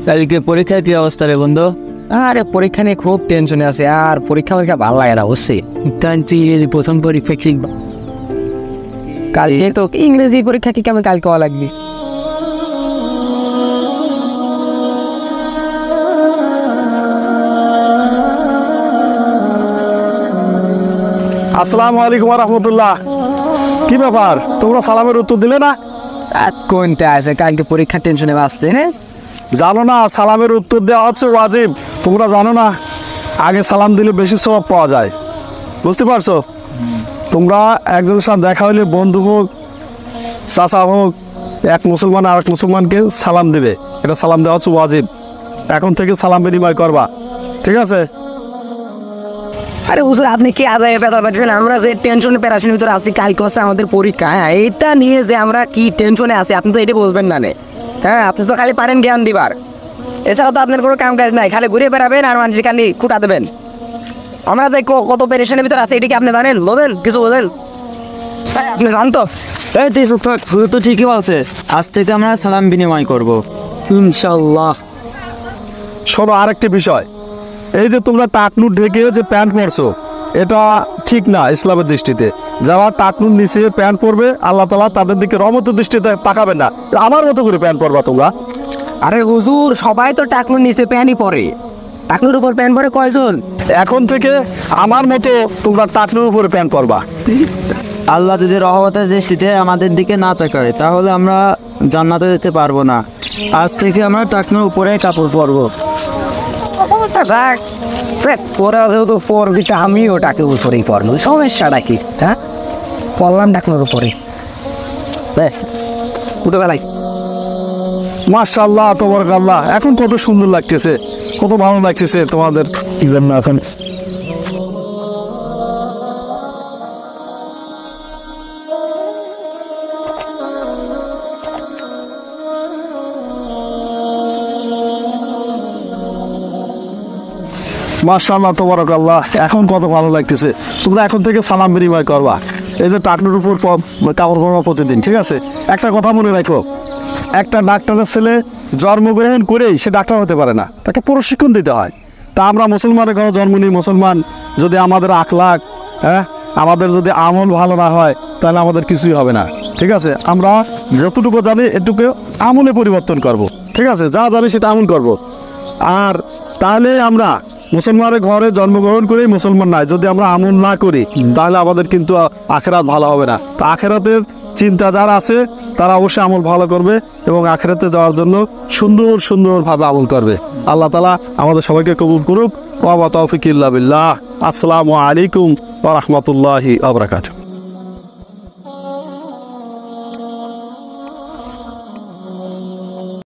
কালকে পরীক্ষার কি অবস্থা রে বন্ধু? আরে পরীক্ষা নিয়ে খুব টেনশনে আছে, আর পরীক্ষা ভালো লাগে না বুঝছি। প্রথম পরীক্ষা কি? কালকে তো ইংরেজি পরীক্ষা কি কেমন কালকে হওয়া লাগবে। আসসালামু আলাইকুম রহমতুল্লাহ। কি ব্যাপার, তোমরা সালামের উত্তর দিলে না? কোনটা আছে, কালকে পরীক্ষার টেনশনে বাঁচছে হ্যাঁ। জানো না সালামের উত্তর দেওয়া হচ্ছে ওয়াজিব? তোমরা জানো না আগে সালাম দিলে বেশি সওয়াব পাওয়া যায়? বুঝতে পারছো? তোমরা একজনের সাথে দেখা হলে বন্ধু হোক চাচা হোক, এক মুসলমান আর এক মুসলমানকে সালাম দেবে, এটা সালাম দেওয়া হচ্ছে ওয়াজিব। এখন থেকে সালাম বিনিময় করবা, ঠিক আছে? আরে হুজুর আপনি কি আদায় পেতার পাচ্ছেন? আমরা যে টেনশনে প্যারাশনের ভিতরে আছি, কালকে হচ্ছে আমাদের পরীক্ষা। হ্যাঁ, এটা নিয়ে যে আমরা কি টেনশনে আছি আপনি তো এটা বলবেন না নে। হ্যাঁ, আপনি তো খালি পারেন জ্ঞান দিবার, এছাড়া তো আপনার কোনো কাম কাজ নাই, খালি ঘুরে বেড়াবেন আর মানুষের খালি খুঁটা দেবেন। আমরা যে কত পেরেশানের ভিতরে আছে এটা কি আপনি জানেন? বোঝেন কিছু বোঝেন? হ্যাঁ আপনি জানতো। এই তুই চুপ থাক, হুজুর তো ঠিকই বলছে, আজ থেকে আমরা সালাম বিনিময় করব ইনশাল্লাহ। শোনো আরেকটি বিষয়, এই যে তোমরা টাকনু ঢেকে যে প্যান্ট পরছো এটা ঠিক না ইসলামের দৃষ্টিতে। যারা টাকনুর নিচে প্যান্ট পরবে আল্লাহ তাআলা তাদের দিকে রহমতের দৃষ্টিতে তাকাবেন না। আমার মতো করে প্যান্ট পরবা তোমরা। আরে হুজুর সবাই তো টাকনুর নিচে প্যান্টই পরে, টাকনুর উপর প্যান্ট পরে কয়জন? এখন থেকে আমার মতো তোমরা টাকনুর উপরে প্যান্ট পরবা। আল্লাহ যদি রহমতের দৃষ্টিতে আমাদের দিকে না তাকায় তাহলে আমরা জান্নাতে যেতে পারবো না। আজ থেকে আমরা টাকনুর উপরে কাপড় পরবো। আমিও টাকের উপরেই পড়বো, সমস্যাটা কি? হ্যাঁ পড়লাম টাকনুর উপরে ছোটবেলায়। মাশাআল্লাহ তাবারাকাল্লাহ, এখন কত সুন্দর লাগতেছে, কত ভালো লাগতেছে তোমাদের জন্য এখন। মাশাআল্লাহ তাবারাকাল্লাহ, এখন কত ভালো লাগতেছে। তোমরা এখন থেকে সালাম বিনিময় করবা, এই যে টাকনুর উপর কাপড় পরবা প্রতিদিন, ঠিক আছে? একটা কথা মনে রাখো, একটা ডাক্তারের ছেলে জন্মগ্রহণ করেই সে ডাক্তার হতে পারে না, তাকে প্রশিক্ষণ দিতে হয়। তা আমরা মুসলমানের ঘরে জন্ম নিই, মুসলমান যদি আমাদের আখলাক আমাদের যদি আমল ভালো না হয় তাহলে আমাদের কিছুই হবে না, ঠিক আছে? আমরা যতটুকু জানি এটুকু আমলে পরিবর্তন করব, ঠিক আছে? যা জানি সেটা আমল করব। আর তাহলে আমরা মুসলমানের ঘরে জন্মগ্রহণ করেই মুসলমান নাই, যদি আমরা আমল না করি তাহলে আমাদের কিন্তু আখেরাত ভালো হবে না। তো আখেরাতের চিন্তা যারা আছে তারা অবশ্যই আমল ভালো করবে এবং আখেরাতে যাওয়ার জন্য সুন্দর সুন্দরভাবে আমল করবে। আল্লাহ তাআলা আমাদের সবাইকে কবুল করুক। ওয়া মা তাওফিক ইল্লা বিল্লাহ। আসসালামু আলাইকুম ওয়া রাহমাতুল্লাহি ওয়া বারাকাতুহু।